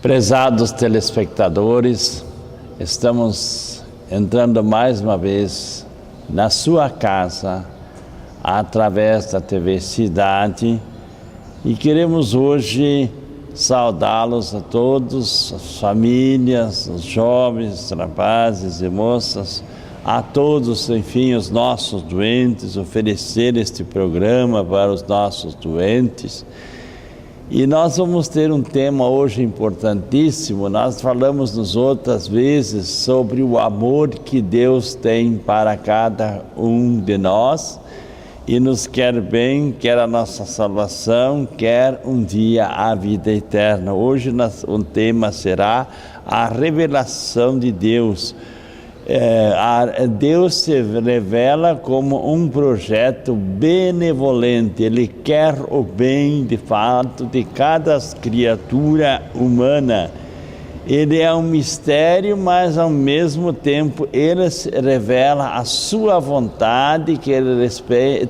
Prezados telespectadores, estamos entrando mais uma vez na sua casa, através da TV Cidade, e queremos hoje saudá-los a todos, as famílias, os jovens, rapazes e moças, a todos, enfim, os nossos doentes, oferecer este programa para os nossos doentes. E nós vamos ter um tema hoje importantíssimo. Nós falamos nas outras vezes sobre o amor que Deus tem para cada um de nós e nos quer bem, quer a nossa salvação, quer um dia a vida eterna. Hoje o tema será a revelação de Deus. Deus se revela como um projeto benevolente. Ele quer o bem de fato de cada criatura humana. Ele é um mistério, mas ao mesmo tempo ele revela a sua vontade que ele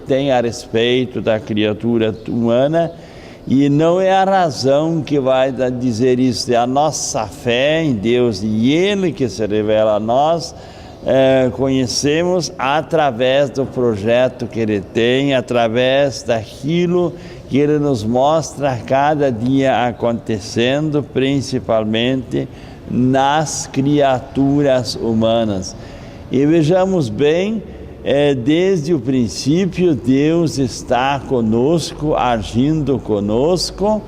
tem a respeito da criatura humana. E não é a razão que vai dizer isso, é a nossa fé em Deus, e Ele que se revela a nós, conhecemos através do projeto que Ele tem, através daquilo que Ele nos mostra a cada dia acontecendo, principalmente nas criaturas humanas. E vejamos bem, desde o princípio Deus está conosco, agindo conosco,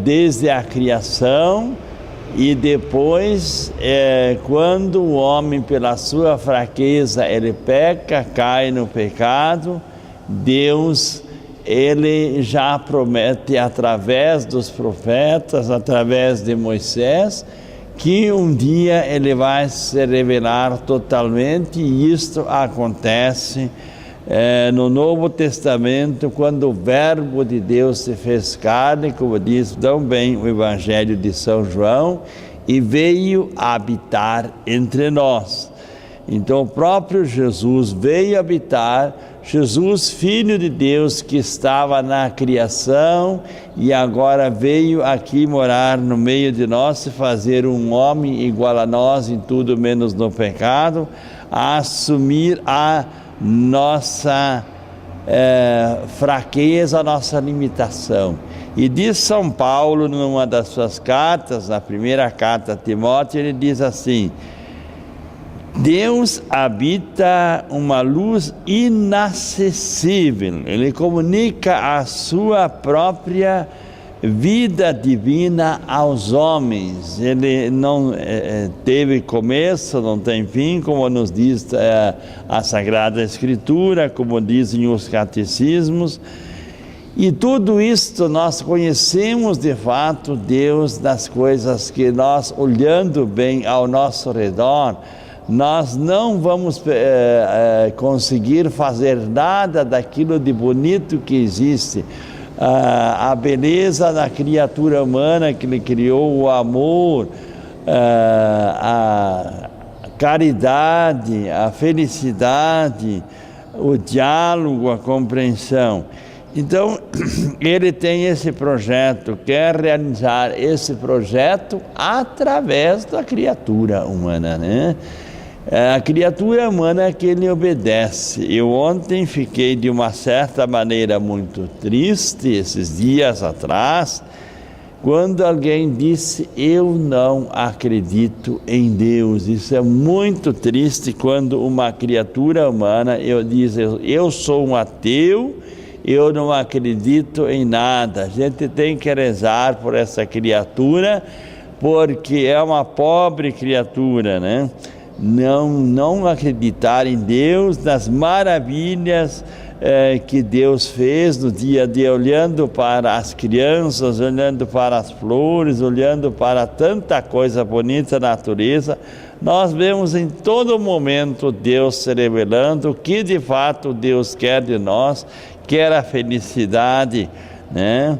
desde a criação, e depois quando o homem pela sua fraqueza ele peca, cai no pecado, Deus ele já promete através dos profetas, através de Moisés, que um dia ele vai se revelar totalmente, e isto acontece no Novo Testamento, quando o Verbo de Deus se fez carne, como diz tão bem o Evangelho de São João, e veio habitar entre nós. Então o próprio Jesus veio habitar, Jesus, Filho de Deus, que estava na criação e agora veio aqui morar no meio de nós, se fazer um homem igual a nós em tudo menos no pecado, a assumir a nossa fraqueza, a nossa limitação. E diz São Paulo, numa das suas cartas, na primeira carta a Timóteo, ele diz assim: Deus habita uma luz inacessível, Ele comunica a sua própria vida divina aos homens. Ele não teve começo, não tem fim, como nos diz a Sagrada Escritura, como dizem os catecismos. E tudo isto nós conhecemos de fato Deus das coisas que nós, olhando bem ao nosso redor, nós não vamos conseguir fazer nada daquilo de bonito que existe. A beleza da criatura humana que Ele criou, o amor, a caridade, a felicidade, o diálogo, a compreensão. Então, Ele tem esse projeto, quer realizar esse projeto através da criatura humana, né? A criatura humana é que Ele obedece. Eu ontem fiquei de uma certa maneira muito triste, esses dias atrás, quando alguém disse: eu não acredito em Deus. Isso é muito triste quando uma criatura humana diz: eu sou um ateu, eu não acredito em nada. A gente tem que rezar por essa criatura, porque é uma pobre criatura, né? Não acreditar em Deus, nas maravilhas que Deus fez no dia a dia, olhando para as crianças, olhando para as flores, olhando para tanta coisa bonita da natureza. Nós vemos em todo momento Deus se revelando o que de fato Deus quer de nós, quer a felicidade, né?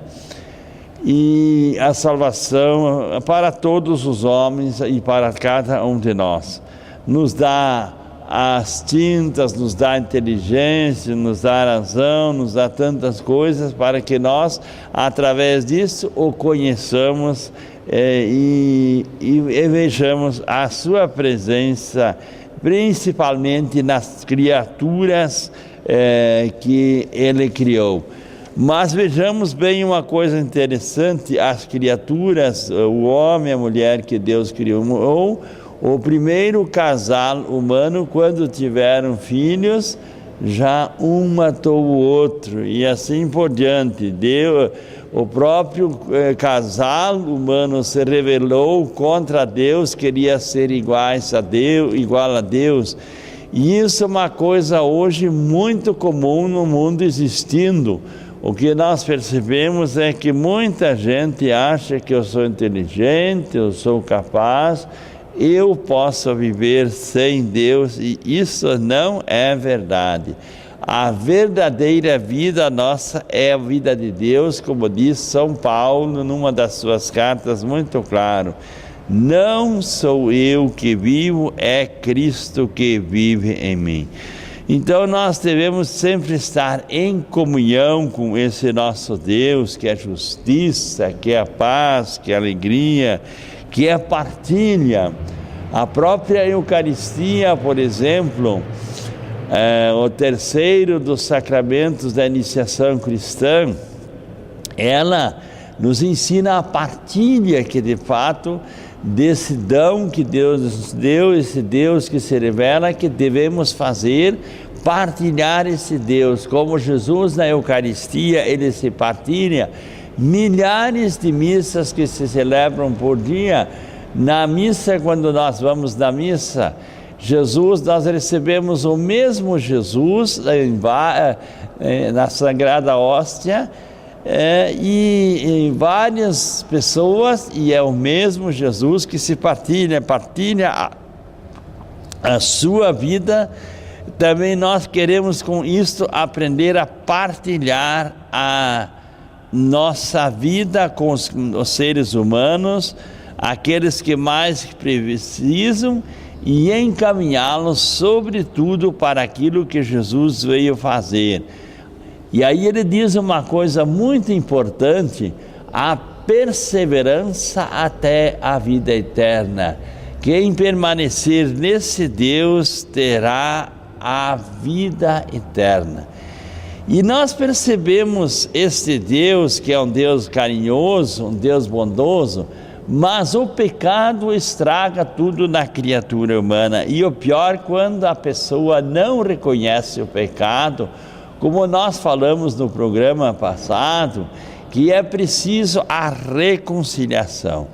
E a salvação para todos os homens e para cada um de nós. Nos dá as tintas, nos dá inteligência, nos dá razão, nos dá tantas coisas para que nós, através disso, o conheçamos e vejamos a sua presença, principalmente nas criaturas que ele criou. Mas vejamos bem uma coisa interessante: as criaturas, o homem e a mulher que Deus criou, ou o primeiro casal humano, quando tiveram filhos, já um matou o outro, e assim por diante. O próprio casal humano se rebelou contra Deus, queria ser igual a Deus. E isso é uma coisa hoje muito comum no mundo existindo. O que nós percebemos é que muita gente acha que eu sou inteligente, eu sou capaz, eu posso viver sem Deus, e isso não é verdade. A verdadeira vida nossa é a vida de Deus, como diz São Paulo numa das suas cartas muito claro: não sou eu que vivo, é Cristo que vive em mim. Então nós devemos sempre estar em comunhão com esse nosso Deus, que é justiça, que é a paz, que é a alegria, que é a partilha. A própria Eucaristia, por exemplo, o terceiro dos sacramentos da iniciação cristã, ela nos ensina a partilha, que de fato desse dom que Deus nos deu, esse Deus que se revela, que devemos fazer, partilhar esse Deus. Como Jesus na Eucaristia, ele se partilha. Milhares de missas que se celebram por dia. Na missa, quando nós vamos na missa, nós recebemos o mesmo Jesus na Sagrada Hóstia, e várias pessoas, e é o mesmo Jesus que se partilha a sua vida. Também nós queremos com isto aprender a partilhar a nossa vida com os seres humanos, aqueles que mais precisam, e encaminhá-los sobretudo para aquilo que Jesus veio fazer. E aí ele diz uma coisa muito importante: a perseverança até a vida eterna. Quem permanecer nesse Deus terá a vida eterna. E nós percebemos este Deus, que é um Deus carinhoso, um Deus bondoso, mas o pecado estraga tudo na criatura humana. E o pior, quando a pessoa não reconhece o pecado, como nós falamos no programa passado, que é preciso a reconciliação.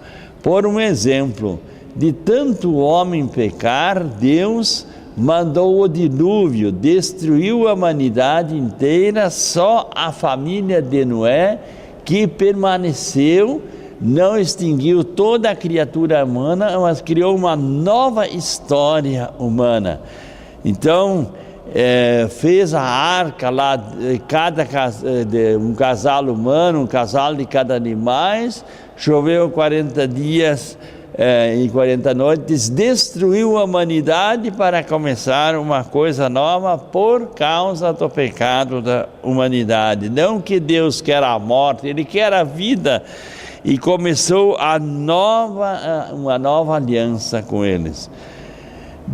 Por um exemplo, de tanto homem pecar, Deus mandou o dilúvio, destruiu a humanidade inteira, só a família de Noé que permaneceu, não extinguiu toda a criatura humana, mas criou uma nova história humana. Então, fez a arca lá, um casal humano, um casal de cada animais, choveu 40 dias e 40 noites, destruiu a humanidade para começar uma coisa nova por causa do pecado da humanidade. Não que Deus quer a morte, Ele quer a vida, e começou uma nova aliança com eles.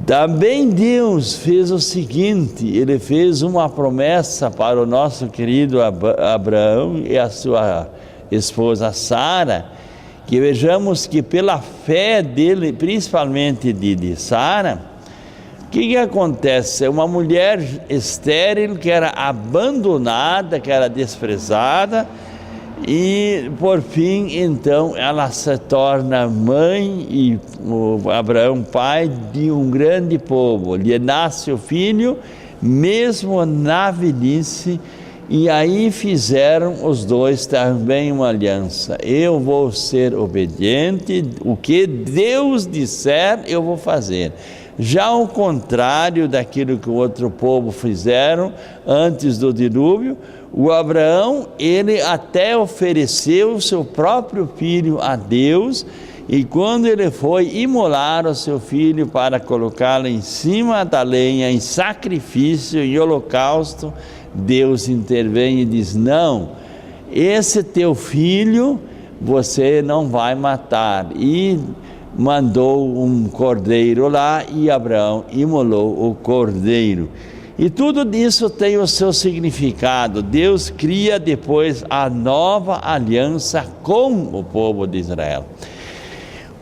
Também Deus fez o seguinte: Ele fez uma promessa para o nosso querido Abraão e a sua esposa Sara, que vejamos que pela fé dele, principalmente de Sara, o que acontece? Uma mulher estéril que era abandonada, que era desprezada, e por fim, então, ela se torna mãe e o Abraão pai de um grande povo. Lhe nasce o filho, mesmo na velhice, e aí fizeram os dois também uma aliança. Eu vou ser obediente, o que Deus disser eu vou fazer. Já ao contrário daquilo que o outro povo fizeram antes do dilúvio, o Abraão, ele até ofereceu o seu próprio filho a Deus, e quando ele foi imolar o seu filho para colocá-lo em cima da lenha, em sacrifício, em holocausto, Deus intervém e diz: não, esse teu filho você não vai matar. E mandou um cordeiro lá e Abraão imolou o cordeiro. E tudo isso tem o seu significado. Deus cria depois a nova aliança com o povo de Israel.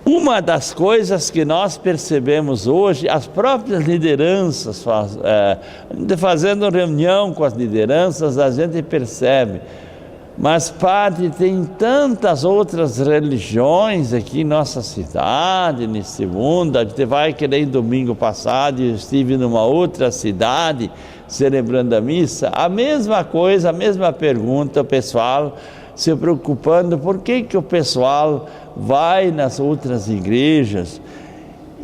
Uma das coisas que nós percebemos hoje, as próprias lideranças, fazendo reunião com as lideranças, a gente percebe. Mas, padre, tem tantas outras religiões aqui em nossa cidade, nesse mundo. A gente vai que nem domingo passado, eu estive numa outra cidade celebrando a missa. A mesma coisa, a mesma pergunta, o pessoal se preocupando, por que o pessoal vai nas outras igrejas?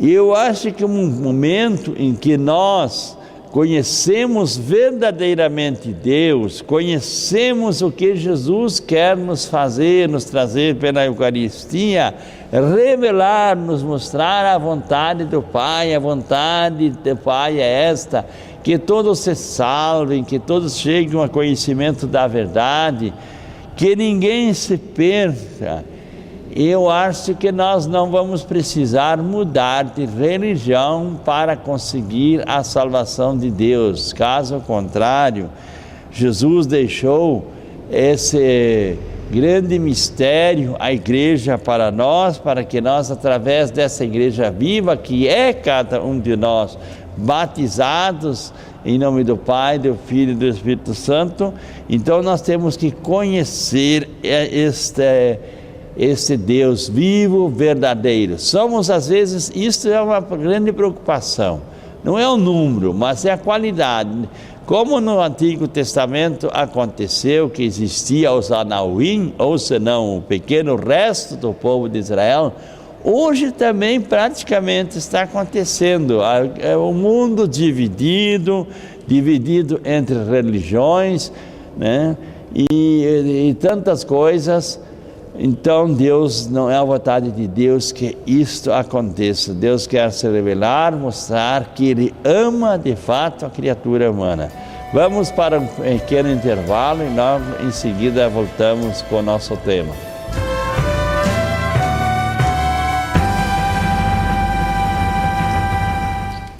E eu acho que um momento em que nós conhecemos verdadeiramente Deus, conhecemos o que Jesus quer nos fazer, nos trazer pela Eucaristia, revelar, nos mostrar a vontade do Pai. A vontade do Pai é esta, que todos se salvem, que todos cheguem ao conhecimento da verdade, que ninguém se perca. Eu acho que nós não vamos precisar mudar de religião para conseguir a salvação de Deus. Caso contrário, Jesus deixou esse grande mistério, a igreja, para nós, para que nós, através dessa igreja viva, que é cada um de nós, batizados em nome do Pai, do Filho e do Espírito Santo, então nós temos que conhecer este Deus vivo, verdadeiro. Somos, às vezes, isso é uma grande preocupação. Não é o número, mas é a qualidade. Como no Antigo Testamento aconteceu que existia os Anauim, ou senão o pequeno resto do povo de Israel, hoje também praticamente está acontecendo. É um mundo dividido entre religiões, né? E tantas coisas. Então Deus, não é a vontade de Deus que isto aconteça. Deus quer se revelar, mostrar que Ele ama de fato a criatura humana. Vamos para um pequeno intervalo e nós em seguida voltamos com o nosso tema.